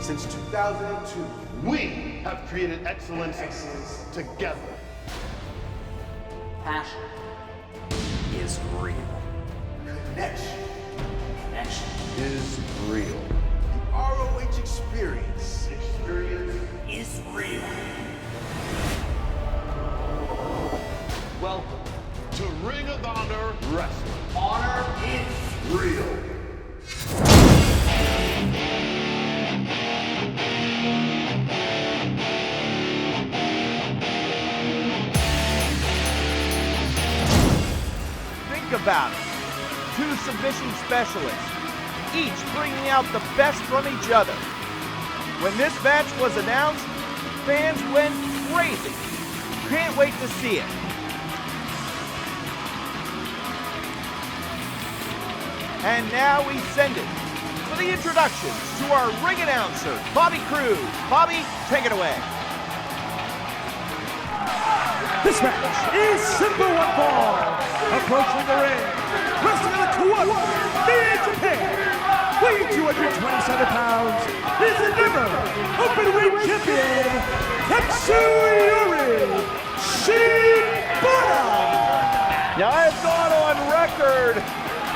Since 2002, we have created excellence together. Passion is real. Connection Is real. The ROH experience Is real. Welcome to Ring of Honor Wrestling. Honor is Real. Think about it. Two submission specialists, each bringing out the best from each other. When this match was announced, fans went crazy. Can't wait to see it. And now we send it for the introductions to our ring announcer, Bobby Cruz. Bobby, take it away. This match is simple one fall. Approaching the ring, wrestling in the Kuwait, made in Japan, weighing 227 pounds, is the never openweight champion, Katsuyori Shibata. Now, I've gone on record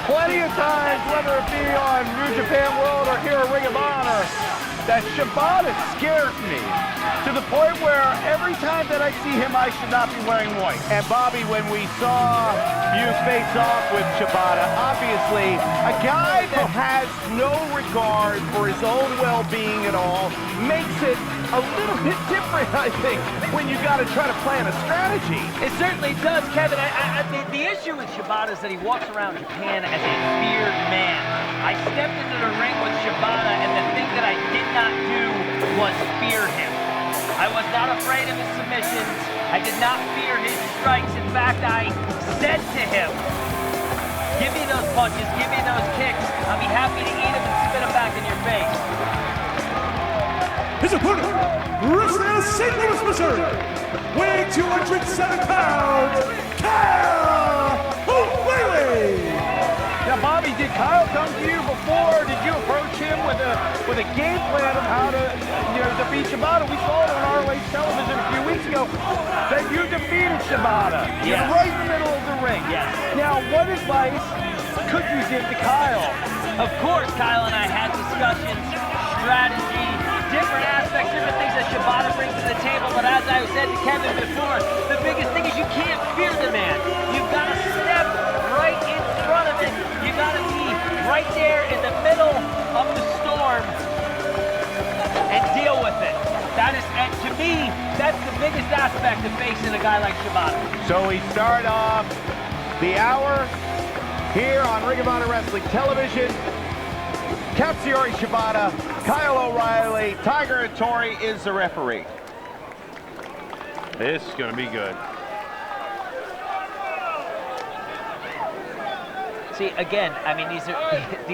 plenty of times, whether it be on New Japan World or here at Ring of Honor, that Shibata scares me to the point where every time that I see him, I should not be wearing white. And Bobby, when we saw you face off with Shibata, obviously a guy that has no regard for his own well-being at all makes it a little bit different, I think, when you got to try to plan a strategy. It certainly does, Kevin. The issue with Shibata is that he walks around Japan as a feared man. I stepped into the ring with Shibata, and the thing that I did not do was fear him. I was not afraid of his submissions. I did not fear his strikes. In fact, I said to him, give me those punches, give me those kicks. I'll be happy to eat them and spit them back in your face. His opponent, wrestling out of St. Louis, Missouri, weighing 207 pounds, Kyle O'Reilly. Now, Bobby, did Kyle come to you before? Did you approach him with a game plan of how to, defeat Shibata? We saw it on ROH television a few weeks ago that you defeated Shibata. Yes. Right in the middle of the ring. Yes. Now, what advice could you give to Kyle? Of course, Kyle and I had discussions, strategy, different aspects, different things that Shibata brings to the table. But as I said to Kevin before, the biggest thing is you can't fear the man. You've got to step right in front of it. You got to be right there in the middle of the storm and deal with it. That is, and to me, that's the biggest aspect of facing a guy like Shibata. So we start off the hour here on Ring of Honor Wrestling Television. Katsuyori Shibata, Kyle O'Reilly, Tiger and Tori is the referee. This is going to be good. See, again, I mean, these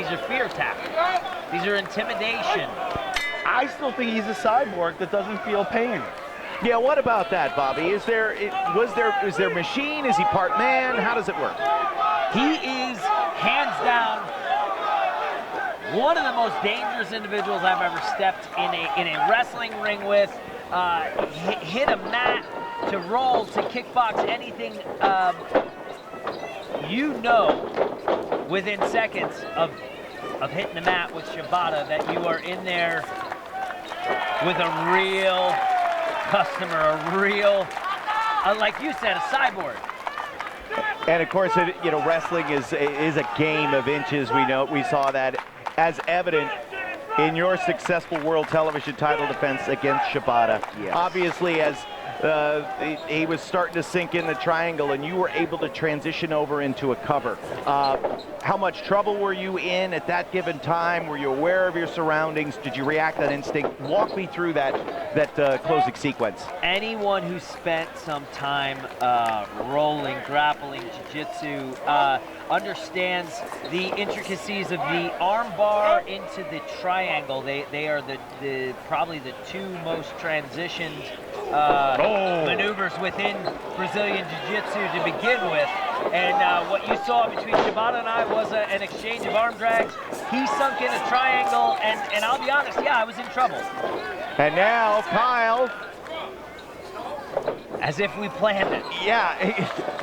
are fear tactics. These are intimidation. I still think he's a cyborg that doesn't feel pain. Yeah, what about that, Bobby? Is there machine? Is he part man? How does it work? He is, hands down, one of the most dangerous individuals I've ever stepped in a wrestling ring with. Hit a mat, to roll, to kickbox, anything. Within seconds of hitting the mat with Shibata that you are in there with a real customer, a real, like you said, a cyborg. And of course, wrestling is a game of inches. We saw that as evident in your successful world television title defense against Shibata. Yes. Obviously, as he was starting to sink in the triangle and you were able to transition over into a cover. How much trouble were you in at that given time? Were you aware of your surroundings? Did you react on instinct? Walk me through that closing sequence. Anyone who spent some time rolling, grappling, jiu-jitsu, understands the intricacies of the arm bar into the triangle. They are probably the two most transitioned maneuvers within Brazilian Jiu-Jitsu to begin with. And what you saw between Shibata and I was an exchange of arm drags. He sunk in a triangle, and I'll be honest, yeah, I was in trouble. And now Kyle. As if we planned it. Yeah,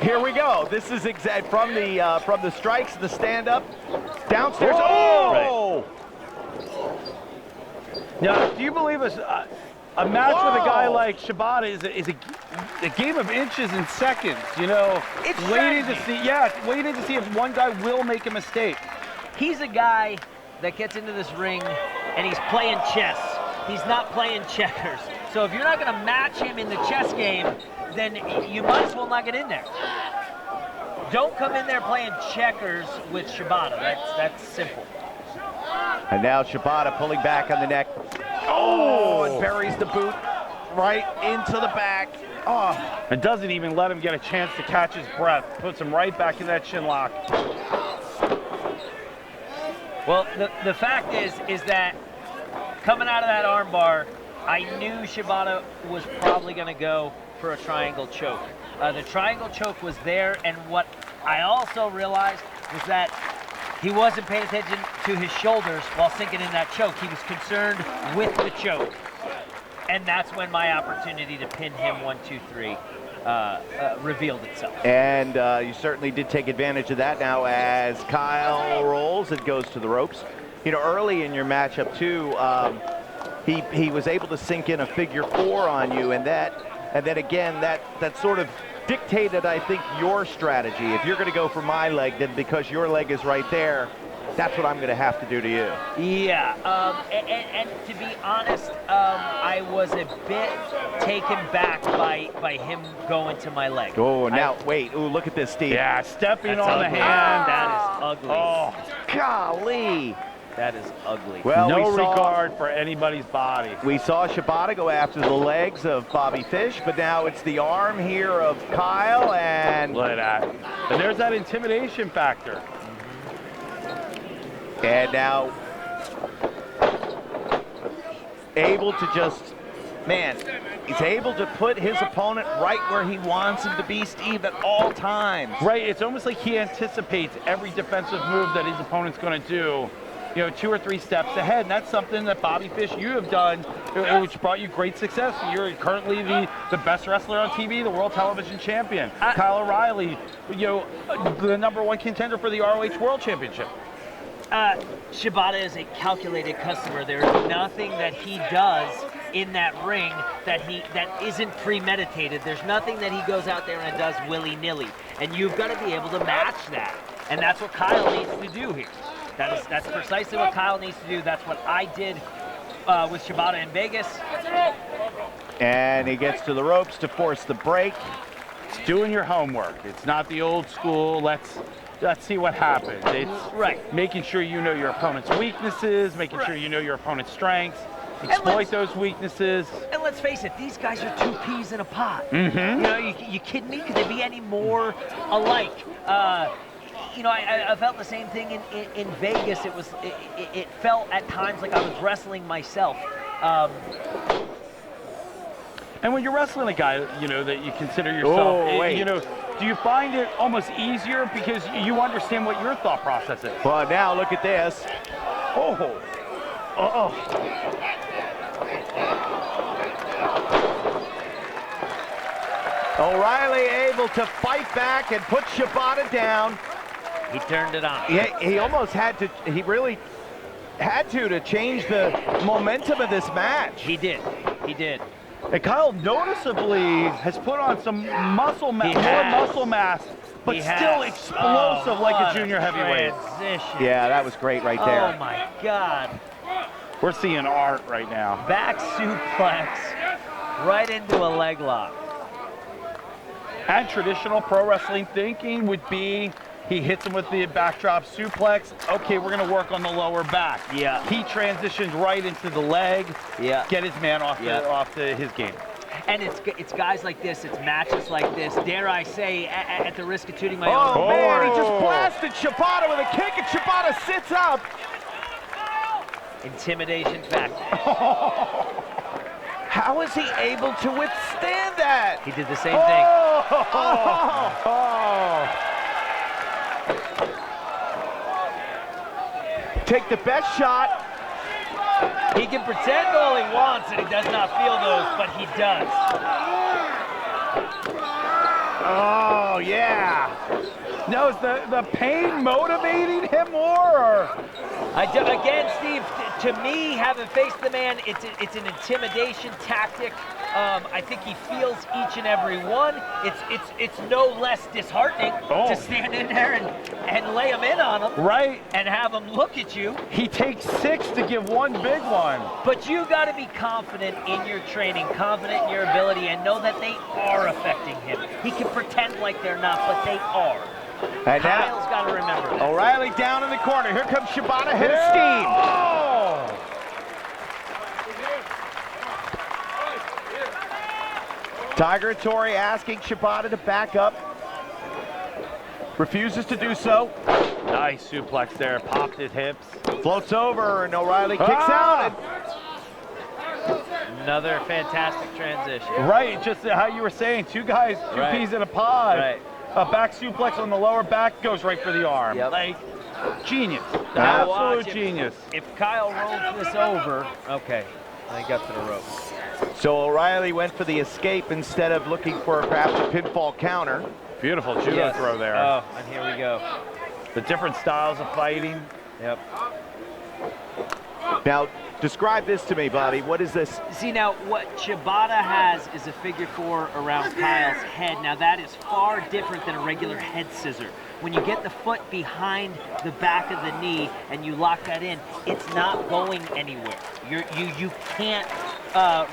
here we go. This is exact from the strikes, the stand-up, downstairs. Oh! Right. Now, do you believe a match with a guy like Shibata is a game of inches and seconds? You know, It's waiting to strategy. see, waiting to see if one guy will make a mistake. He's a guy that gets into this ring and he's playing chess. He's not playing checkers. So if you're not going to match him in the chess game, then you might as well not get in there. Don't come in there playing checkers with Shibata. That's simple. And now Shibata pulling back on the neck. Oh, and buries the boot right into the back. Oh. And doesn't even let him get a chance to catch his breath. Puts him right back in that chin lock. Well, the fact is that coming out of that armbar, I knew Shibata was probably going to go for a triangle choke. The triangle choke was there, and what I also realized was that he wasn't paying attention to his shoulders while sinking in that choke. He was concerned with the choke. And that's when my opportunity to pin him 1, 2, 3 revealed itself. And you certainly did take advantage of that now as Kyle rolls and goes to the ropes. You know, early in your matchup too, he was able to sink in a figure 4 on you, and then again that sort of dictated, I think, your strategy. If you're going to go for my leg, then because your leg is right there, that's what I'm going to have to do to you. Yeah, and to be honest, I was a bit taken back by him going to my leg. Oh, now wait. Ooh, look at this, Steve. Yeah, stepping That's on the ugly. hand. That is ugly. Oh, Golly. That is ugly. Well, no we saw, regard for anybody's body. We saw Shibata go after the legs of Bobby Fish, but now it's the arm here of Kyle, and Look at that. And there's that intimidation factor. And now able to just, man, he's able to put his opponent right where he wants him to be, Steve, at all times. Right, it's almost like he anticipates every defensive move that his opponent's going to do, you know, 2 or 3 steps ahead. And that's something that Bobby Fish, you have done, which brought you great success. You're currently the best wrestler on TV, the world television champion. Kyle O'Reilly, you know, the #1 contender for the ROH World Championship. Shibata is a calculated customer. There's nothing that he does in that ring that isn't premeditated. There's nothing that he goes out there and does willy-nilly. And you've got to be able to match that. And that's what Kyle needs to do here. That's precisely what Kyle needs to do. That's what I did with Shibata in Vegas. And he gets to the ropes to force the break. It's doing your homework. It's not the old school, let's see what happens. It's making sure you know your opponent's weaknesses, making sure you know your opponent's strengths, exploit those weaknesses. And let's face it, these guys are 2 peas in a pot. Mm-hmm. You know, you kidding me? Could they be any more alike? You know, I felt the same thing in Vegas. It felt at times like I was wrestling myself. And when you're wrestling a guy, you know, that you consider yourself, you know, do you find it almost easier because you understand what your thought process is? Well, now look at this. O'Reilly able to fight back and put Shibata down. He turned it on. He almost had to, he really had to change the momentum of this match. He did. And Kyle noticeably has put on some muscle mass, but still explosive like a junior heavyweight. Transition. Yeah, that was great right there. Oh my God. We're seeing art right now. Back suplex right into a leg lock. And traditional pro wrestling thinking would be he hits him with the backdrop suplex. Okay, we're going to work on the lower back. Yeah. He transitioned right into the leg. Yeah. Get his man off to his game. And it's guys like this, it's matches like this, dare I say, at the risk of tooting my own Oh, horn. man, he just blasted Shibata with a kick, and Shibata sits up. Intimidation factor. How is he able to withstand that? He did the same thing. take the best shot. He can pretend all he wants and he does not feel those, but he does. Oh, yeah. No, is the pain motivating him more? Or? Again, Steve, to me, having faced the man, it's an intimidation tactic. I think he feels each and every one. It's no less disheartening to stand in there and lay him in on him. Right. And have him look at you. He takes 6 to give one big one. But you got to be confident in your training, confident in your ability, and know that they are affecting him. He can pretend like they're not, but they are. And Kyle's got to remember that. O'Reilly down in the corner. Here comes Shibata, head of steam. Oh! Tiger Tori asking Shibata to back up. Refuses to do so. Nice suplex there, popped his hips. Floats over and O'Reilly kicks out. Another fantastic transition. Right, just how you were saying, two guys, two peas in a pod. Right. A back suplex on the lower back goes right for the arm. Yep. Like, genius. Now Absolute watch genius. If Kyle rolls this over, okay, I got to the ropes. So O'Reilly went for the escape instead of looking for perhaps a pinfall counter. Beautiful judo throw there. Oh, and here we go. The different styles of fighting. Yep. Now, describe this to me, Bobby. What is this? See, now, what Shibata has is a figure 4 around Kyle's head. Now, that is far different than a regular head scissor. When you get the foot behind the back of the knee and you lock that in, it's not going anywhere. You can't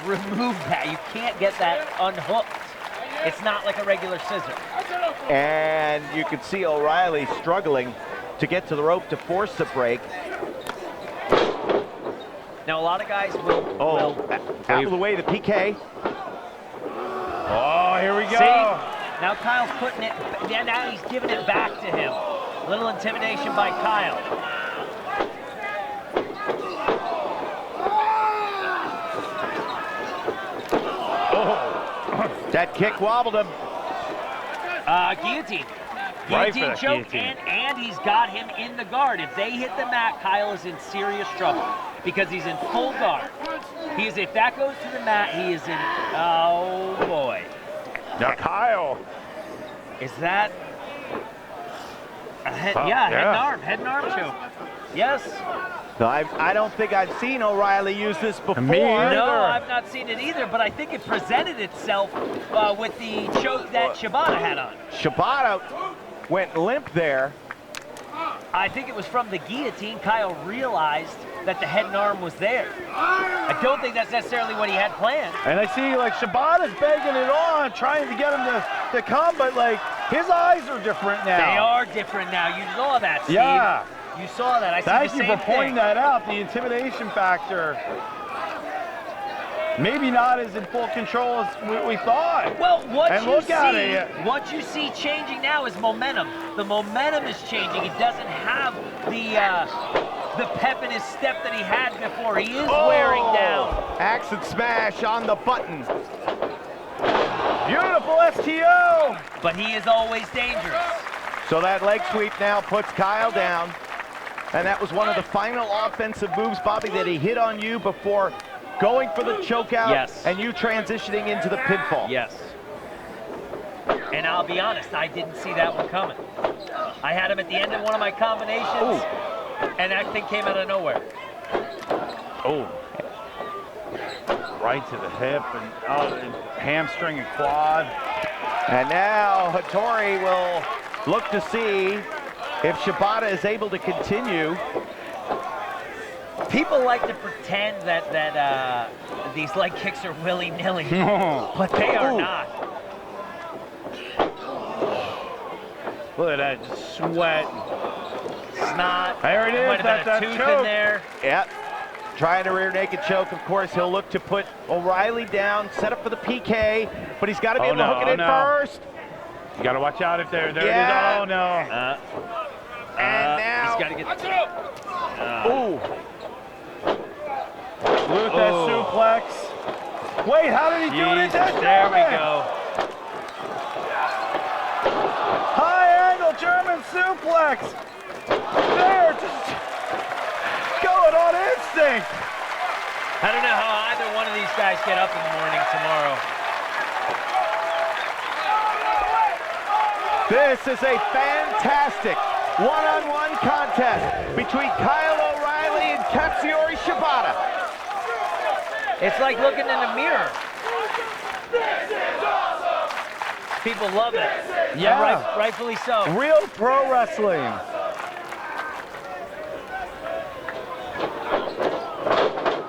remove that. You can't get that unhooked. It's not like a regular scissor. And you can see O'Reilly struggling to get to the rope to force the break. Now, a lot of guys will... Out of the way, the PK. Oh, here we go. See? Now Kyle's putting it... Now he's giving it back to him. A little intimidation by Kyle. That kick wobbled him. Guillotine. Right Guillotine for the choke, guillotine. and he's got him in the guard. If they hit the mat, Kyle is in serious trouble because he's in full guard. If that goes to the mat, he is in, oh boy. Now Kyle. Is that a head, head and arm choke. Yes. No, I don't think I've seen O'Reilly use this before. Me either. No, I've not seen it either, but I think it presented itself with the choke that Shibata had on. Shibata went limp there. I think it was from the guillotine. Kyle realized that the head and arm was there. I don't think that's necessarily what he had planned. And I see, like, Shibata's begging it on, trying to get him to come, but, like, his eyes are different now. They are different now. You saw that, Steve. Yeah. You saw that. I see Thank the you same for pointing thing. that out, the intimidation factor. Maybe not as in full control as we thought. Well, what you you see changing now is momentum. The momentum is changing. He doesn't have the pep in his step that he had before. He is wearing down. Axe and smash on the button. Beautiful STO. But he is always dangerous. So that leg sweep now puts Kyle down. And that was one of the final offensive moves, Bobby, that he hit on you before going for the choke out. Yes. And you transitioning into the pinfall. Yes. And I'll be honest, I didn't see that one coming. I had him at the end of one of my combinations, and that thing came out of nowhere. Oh. Right to the hip and hamstring and quad. And now Hattori will look to see if Shibata is able to continue. People like to pretend that these leg kicks are willy-nilly, but they are not. Look at that, just sweat. Snot. There it is, Might have been a tooth choke. in there. Yep. Trying to rear naked choke. Of course, he'll look to put O'Reilly down, set up for the PK, but he's got to be able to hook it in first. You got to watch out if there it is. Oh, no. And now. He's got to get Ooh. Luther suplex. Wait, how did he do it? There we go. High angle German suplex. There, just stink. I don't know how either one of these guys get up in the morning tomorrow. This is a fantastic one-on-one contest between Kyle O'Reilly and Katsuyori Shibata. It's like looking in a mirror. People love it. Yeah. And rightfully so. Real pro wrestling.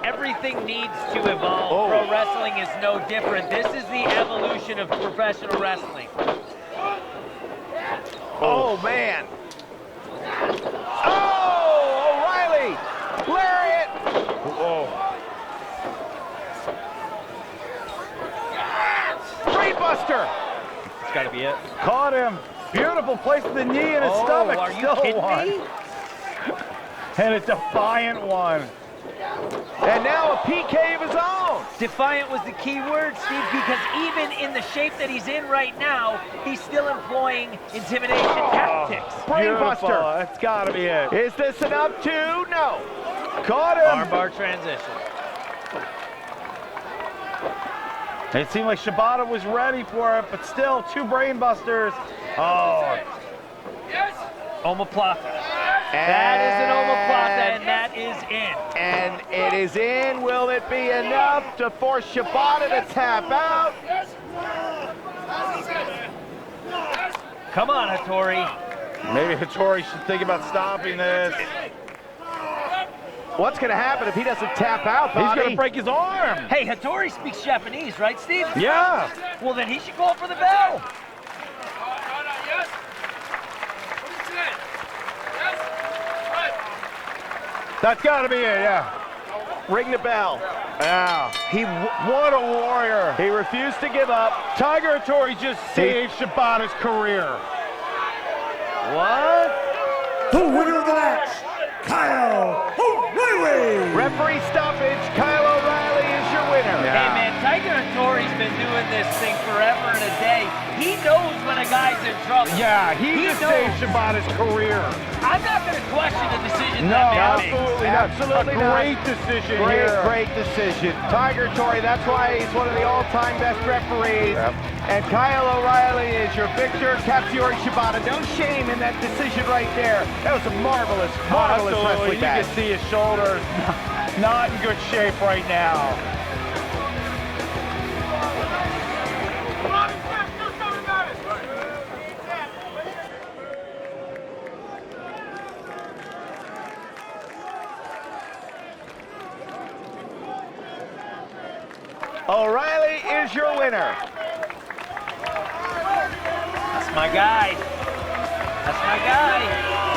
Everything needs to evolve. Oh. Pro wrestling is no different. This is the evolution of professional wrestling. Oh, man. Oh, O'Reilly. Lariat. Oh. Brainbuster. It's got to be it. Caught him. Beautiful. Placed the knee in his stomach. Are you Still kidding one. me? And a defiant one. And now a PK of his own. Defiant was the key word, Steve, because even in the shape that he's in right now, he's still employing intimidation tactics. Brainbuster. That's got to be it. Is this enough to? No. Caught him. Armbar transition. It seemed like Shibata was ready for it, but still, two brainbusters. Oh. Omoplata. That is an omoplata, and that is in. And it is in. Will it be enough to force Shibata to tap out? Come on, Hattori. Maybe Hattori should think about stopping this. What's going to happen if he doesn't tap out, Bobby? He's going to break his arm. Hey, Hattori speaks Japanese, right, Steve? Yeah. Well, then he should call for the bell. That's got to be it, yeah. Ring the bell. Yeah. What a warrior. He refused to give up. Tiger Hattori just saved Shibata's career. What? The winner of the match, Kyle O'Reilly. Referee stoppage. Kyle O'Reilly is your winner. Hey, man, Tiger Hattori's been doing this thing forever and a day. He knows when a guy's in trouble. Yeah, he just knows. saved Shibata's career. I'm not going to question the decision No, that man absolutely not. Absolutely A great decision here. Great decision. Tiger Hattori, that's why he's one of the all-time best referees. Yep. And Kyle O'Reilly is your victor. Katsuyori Shibata, no shame in that decision right there. That was a marvelous wrestling match. You can see his shoulders not in good shape right now. O'Reilly is your winner. That's my guy. That's my guy.